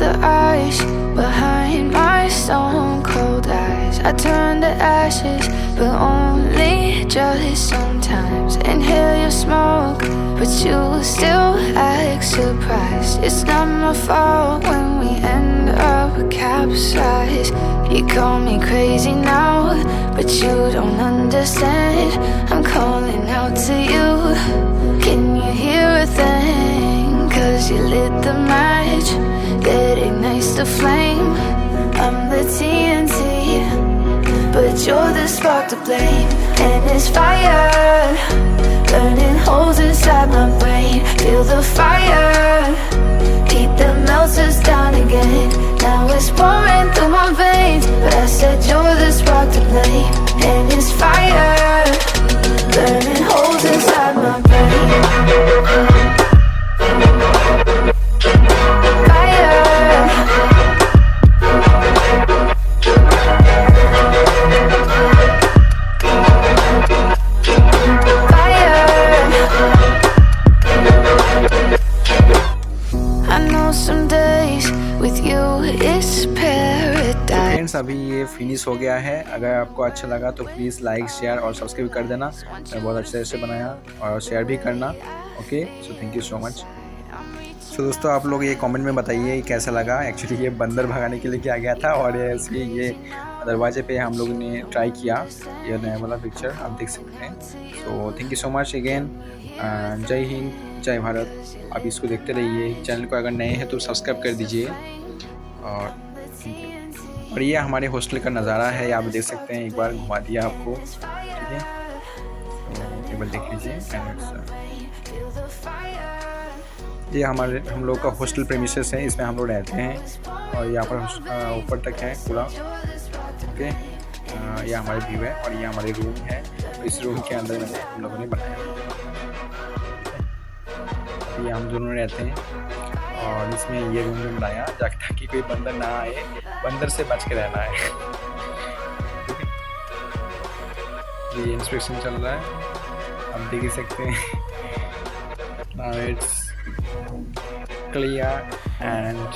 the ice behind my stone cold eyes. I turn to ashes, but only just sometimes. Inhale your smoke, but you still act surprised. It's not my fault when we end up capsized. You call me crazy now, but you don't understand. I'm calling out to you. Can you hear a thing? 'Cause you lit the match that ignites the flame. I'm the TNT, but you're the spark to blame. And it's fire, burning holes inside my brain. Feel the fire, heat that melts us down again. Now it's pouring through my veins, but I said you're the spark to blame. And it's fire, burning holes inside my brain. Friends अभी ये finish हो गया है। अगर आपको अच्छा लगा तो प्लीज़ लाइक शेयर और सब्सक्राइब कर देना। मैं बहुत अच्छे से बनाया और शेयर भी करना। Okay, so thank you so much. So दोस्तों, आप लोग ये कमेंट में बताइए कैसा लगा। एक्चुअली ये बंदर भगाने के लिए किया गया था और ये दरवाजे पे हम लोग ने ट्राई किया। ये नया वाला पिक्चर आप देख सकते हैं। सो thank you so much again. जय हिंद, जय भारत। आप इसको देखते रहिए। चैनल को अगर नए हैं तो सब्सक्राइब कर दीजिए। और ये हमारे हॉस्टल का नज़ारा है, आप देख सकते हैं। एक बार घुमा दिया आपको, ठीक है। तो एक बार देख लीजिए। ये हम लोग का हॉस्टल प्रेमिसेस है, इसमें हम लोग रहते हैं। और यहाँ पर ऊपर तक है पूरा, ओके। ये हमारे व्यू है और ये हमारे रूम है। तो इस रूम के अंदर मैंने हम लोगों ने बनाया। ये हम दोनों रहते हैं और इसमें ये रूम में बनाया ताकि कोई बंदर ना आए, बंदर से बच के रहना है। ये इंस्पेक्शन चल रहा है, आप देख ही सकते हैं। Now it's clear and